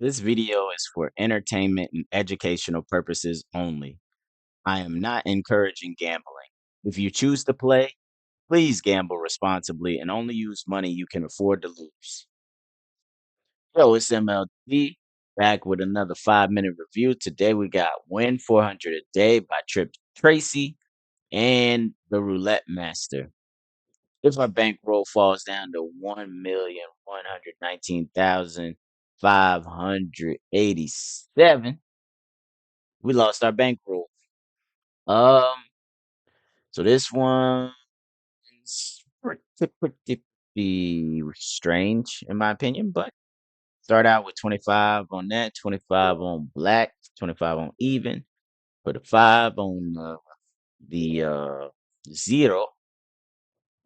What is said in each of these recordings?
This video is for entertainment and educational purposes only. I am not encouraging gambling. If you choose to play, please gamble responsibly and only use money you can afford to lose. Yo, it's MLD back with another 5-minute review. Today we got Win 400 a Day by Trip Tracy and the Roulette Master. If our bankroll falls down to 1,119,587, we lost our bankroll. Um, so this one's pretty strange in my opinion, but start out with 25 on that, 25 on black, 25 on even, put a 5 on the zero,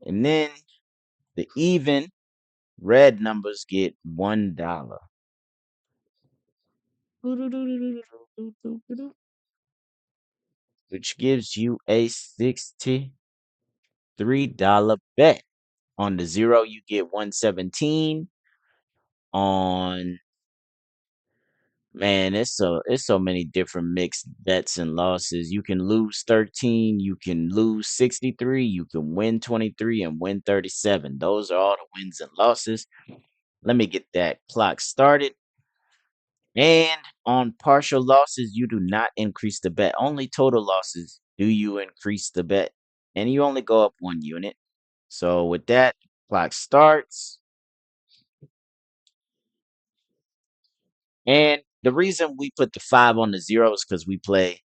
and then the even red numbers get $1. Which gives you a $63 bet. On the zero, you get 117. On Man, it's so many different mixed bets and losses. You can lose 13, you can lose 63, you can win 23 and win 37. Those are all the wins and losses. Let me get that clock started. And on partial losses, you do not increase the bet. Only total losses do you increase the bet. And you only go up 1 unit. So with that, clock starts. And the reason we put the 5 on the zero is because we play.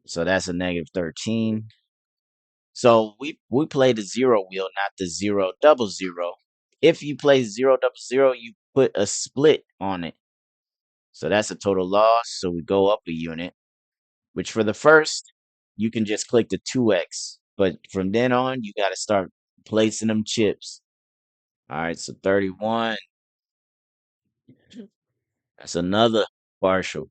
So that's a negative 13. So we play the zero wheel, not the zero double zero. If you play zero double zero, you put a split on it. So that's a total loss. So we go up a unit, which for the first, you can just click the 2x. But from then on, you got to start placing them chips. All right, so 31. That's another partial.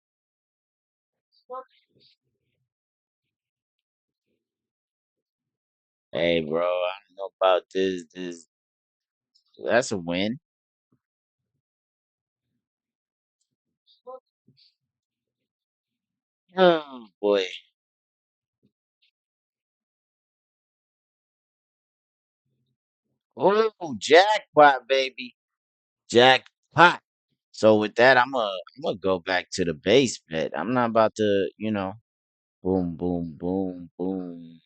Hey, bro, I don't know about this. That's a win. Oh boy. Oh, jackpot, baby. Jackpot. So with that, I'm gonna go back to the base bet. I'm not about to, boom, boom, boom, boom,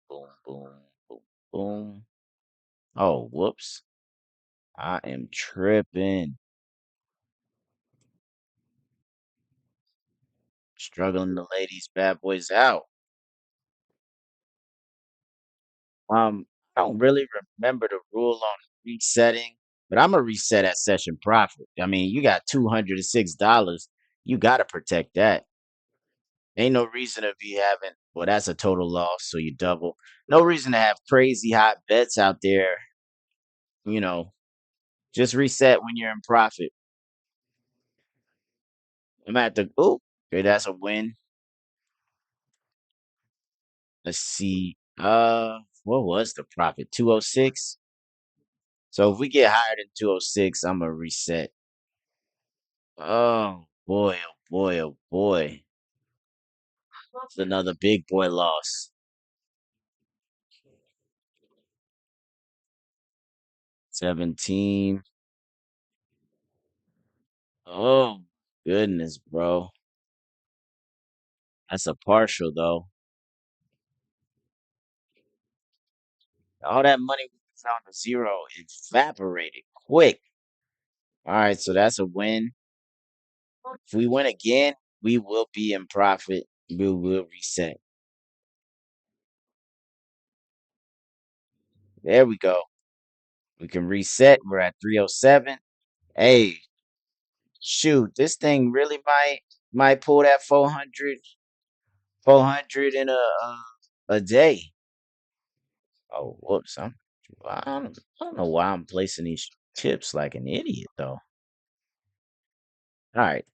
boom, boom, boom, boom. Oh, whoops. I am tripping. Struggling to lay these bad boys out. I don't really remember the rule on resetting, but I'm gonna reset at session profit. I mean, you got $206. You gotta protect that. Ain't no reason if you haven't. Well, that's a total loss, so you double. No reason to have crazy hot bets out there. You know, just reset when you're in profit. I'm at the okay, that's a win. Let's see. What was the profit? 206. So if we get higher than 206, I'm gonna reset. Oh boy, oh boy, oh boy. It's another big boy loss. 17. Oh goodness, bro. That's a partial though. All that money we found to zero evaporated quick. All right, so that's a win. If we win again, we will be in profit. We will reset. There we go. We can reset. We're at 307. Hey, shoot, this thing really might pull that 400 in a day. Oh, whoops! I don't know why I'm placing these chips like an idiot though. All right,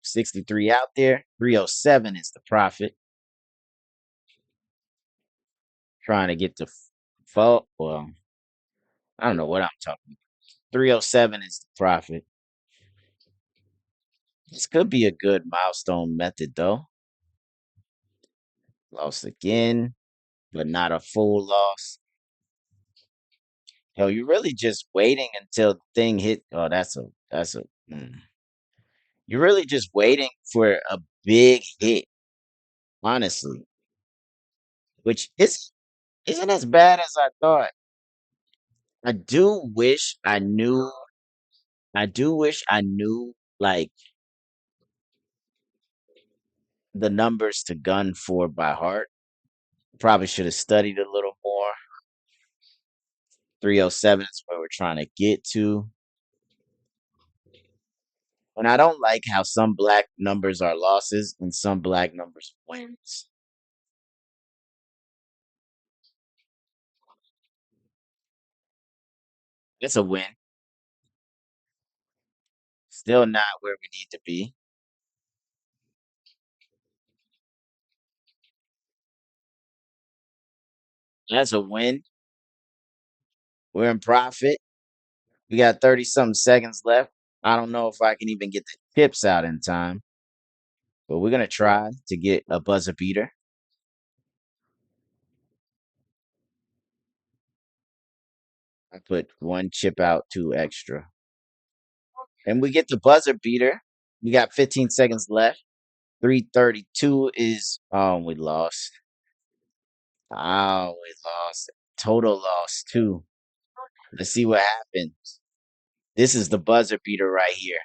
63 out there. 307 is the profit. Trying to get to four. Well, I don't know what I'm talking about. 307 is the profit. This could be a good milestone method though. Lost again, but not a full loss. Hell, you're really just waiting until the thing hit. Oh, that's a. You're really just waiting for a big hit, honestly, which isn't as bad as I thought. I do wish I knew. I do wish I knew like the numbers to gun for by heart. Probably should have studied a little more. 307 is where we're trying to get to. And I don't like how some black numbers are losses and some black numbers wins. It's a win. Still not where we need to be. That's a win. We're in profit. We got 30 something seconds left. I don't know if I can even get the chips out in time, but we're going to try to get a buzzer beater. I put one chip out, two extra. And we get the buzzer beater. We got 15 seconds left. 332 is, we lost. Oh, we lost. Total loss, too. Let's see what happens. This is the buzzer beater right here.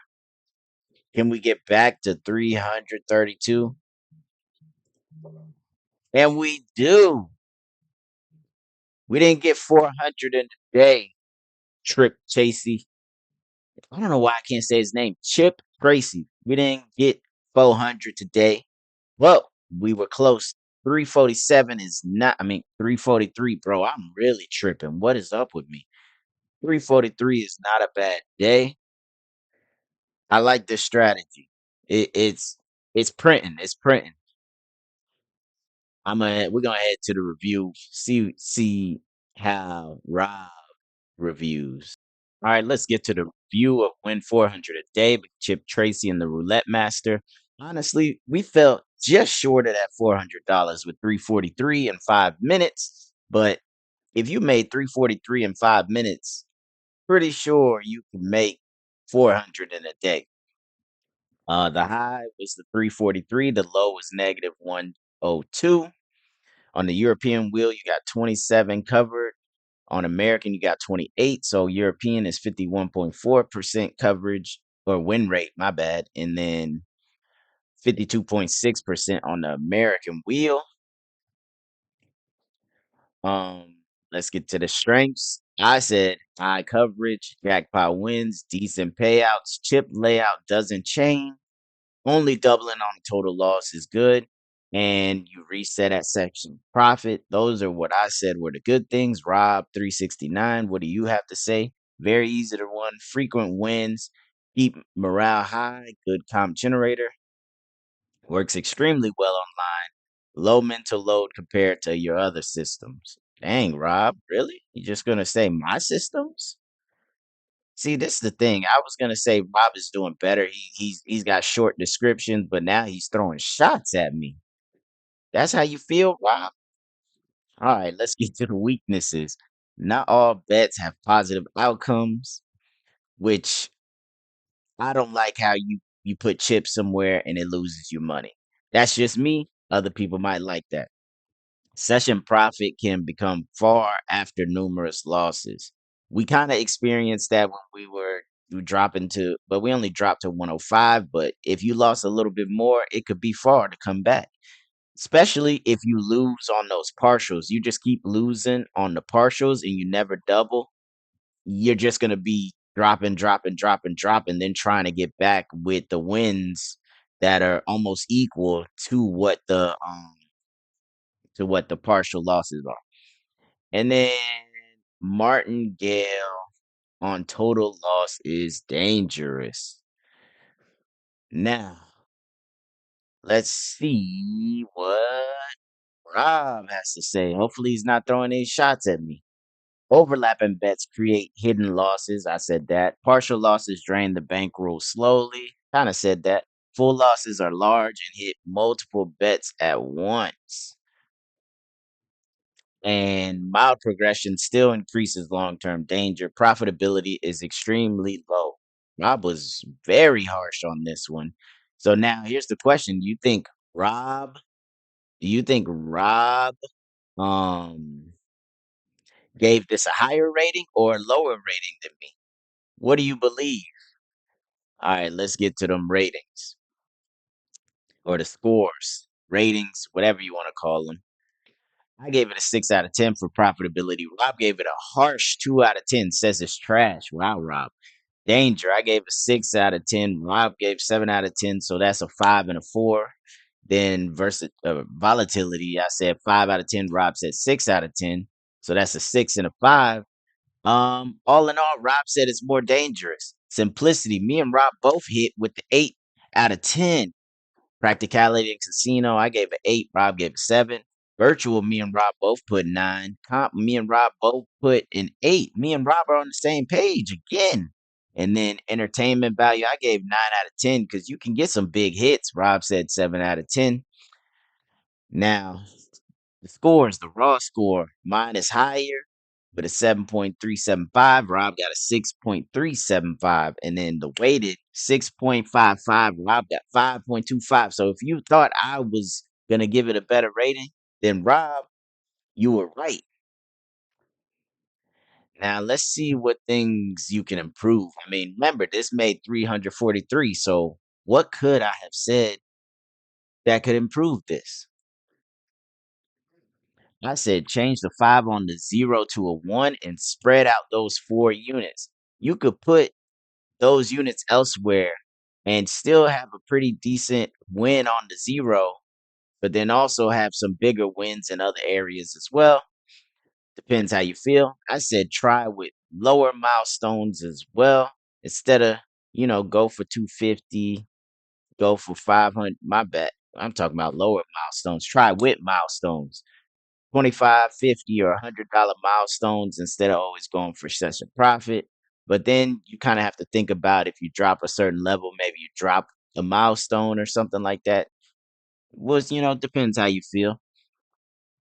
Can we get back to 332? And we do. We didn't get 400 in a day. Trip Chasey. I don't know why I can't say his name. Chip Tracy. We didn't get 400 today. Well, we were close. 347 is not, 343, bro. I'm really tripping. What is up with me? 343 is not a bad day. I like this strategy. It's printing. It's printing. We're gonna head to the review. See how Rob reviews. All right, let's get to the review of Win 400 a day with Chip Tracy and the Roulette Master. Honestly, we felt just short of that $400 with 343 in 5 minutes. But if you made 343 in 5 minutes, pretty sure you can make 400 in a day. The high was the 343, the low was negative 102. On the European wheel, you got 27 covered. On American, you got 28. So European is 51.4% coverage or win rate, my bad. And then 52.6% on the American wheel. Um, let's get to the strengths. I said high coverage, jackpot wins, decent payouts, chip layout doesn't change. Only doubling on the total loss is good. And you reset at section profit. Those are what I said were the good things. Rob 369. What do you have to say? Very easy to run. Frequent wins. Keep morale high. Good comp generator. Works extremely well online. Low mental load compared to your other systems. Dang, Rob, really? You just gonna say my systems? See, this is the thing. I was gonna say Rob is doing better. He's got short descriptions, but now he's throwing shots at me. That's how you feel, Rob? All right, let's get to the weaknesses. Not all bets have positive outcomes, which I don't like how you put chips somewhere and it loses you money. That's just me. Other people might like that. Session profit can become far after numerous losses. We kind of experienced that when we dropping to, but we only dropped to 105. But if you lost a little bit more, it could be far to come back. Especially if you lose on those partials. You just keep losing on the partials and you never double. You're just gonna be dropping, dropping, dropping, dropping, then trying to get back with the wins that are almost equal to what the partial losses are. And then Martingale on total loss is dangerous. Now, let's see what Rob has to say. Hopefully, he's not throwing any shots at me. Overlapping bets create hidden losses. I said that. Partial losses drain the bankroll slowly. Kind of said that. full losses are large and hit multiple bets at once. And mild progression still increases long-term danger. Profitability is extremely low. Rob was very harsh on this one. So now here's the question. Rob, do you think Rob um gave this a higher rating or a lower rating than me? What do you believe? All right, let's get to them ratings or the scores, ratings, whatever you want to call them. I gave it a 6 out of 10 for profitability. Rob gave it a harsh 2 out of 10, says it's trash. Wow, Rob. Danger, I gave a 6 out of 10. Rob gave 7 out of 10, so that's a 5 and a 4. Then versus volatility, I said 5 out of 10. Rob said 6 out of 10, so that's a 6 and a 5. All in all, Rob said it's more dangerous. Simplicity, me and Rob both hit with the 8 out of 10. Practicality and casino, I gave an 8. Rob gave a 7. Virtual, me and Rob both put 9. Comp, me and Rob both put an 8. Me and Rob are on the same page again. And then entertainment value, I gave 9 out of 10 because you can get some big hits. Rob said 7 out of 10. Now, the scores, the raw score, mine is higher with a 7.375. Rob got a 6.375. And then the weighted 6.55. Rob got 5.25. So if you thought I was going to give it a better rating than Rob, you were right. Now let's see what things you can improve. I mean, remember, this made 343. So what could I have said that could improve this? I said change the 5 on the 0 to a 1 and spread out those 4 units. You could put those units elsewhere and still have a pretty decent win on the 0, but then also have some bigger wins in other areas as well. Depends how you feel. I said try with lower milestones as well. Instead of, go for 250, go for 500. My bet. I'm talking about lower milestones. Try with milestones. 25, 50, or $100 milestones instead of always going for such a profit. But then you kind of have to think about if you drop a certain level, maybe you drop a milestone or something like that. Depends how you feel.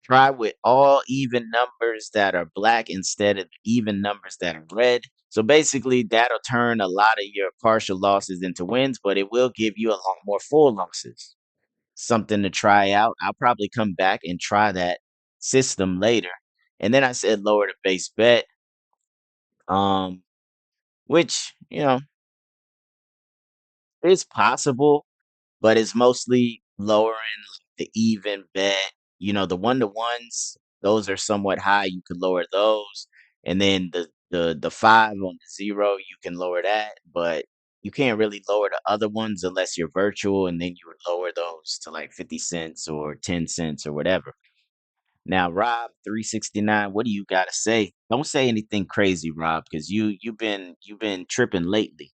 Try with all even numbers that are black instead of even numbers that are red. So basically, that'll turn a lot of your partial losses into wins, but it will give you a lot more full losses. Something to try out. I'll probably come back and try that system later. And then I said lower the base bet, um, which is possible, but it's mostly lowering the even bet. The one to ones, those are somewhat high. You could lower those, and then the 5 on the 0, you can lower that, but you can't really lower the other ones unless you're virtual, and then you would lower those to like 50 cents or 10 cents or whatever. Now, Rob 369, what do you got to say? Don't say anything crazy, Rob, because you've been tripping lately.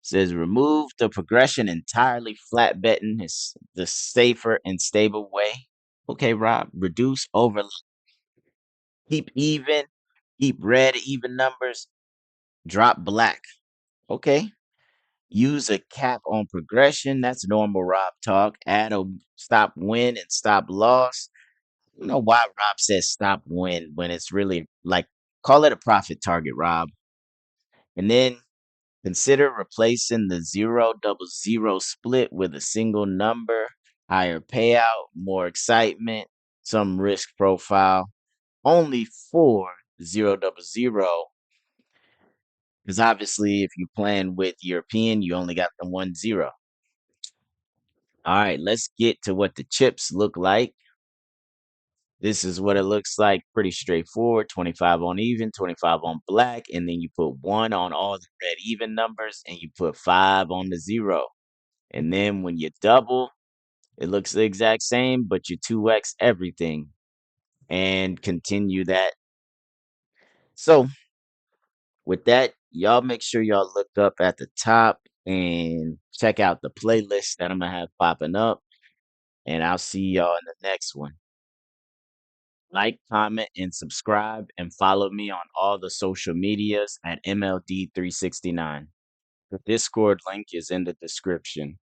Says remove the progression entirely. Flat betting is the safer and stable way. Okay, Rob, reduce overlap. Keep even. Keep red even numbers. Drop black. Okay. Use a cap on progression. That's normal Rob talk. Add a stop win and stop loss. I don't know why Rob says stop win when it's really like call it a profit target, Rob. And then consider replacing the 0 double 0 split with a single number, higher payout, more excitement, some risk profile. Only for 0 double 0, because obviously, if you plan with European, you only got the 1 0. All right, let's get to what the chips look like. This is what it looks like. Pretty straightforward. 25 on even, 25 on black, and then you put 1 on all the red even numbers, and you put 5 on the 0. And then when you double, it looks the exact same, but you 2x everything and continue that. So with that, y'all make sure y'all look up at the top and check out the playlist that I'm gonna have popping up. And I'll see y'all in the next one. Like, comment, and subscribe, and follow me on all the social medias at MLD369. The Discord link is in the description.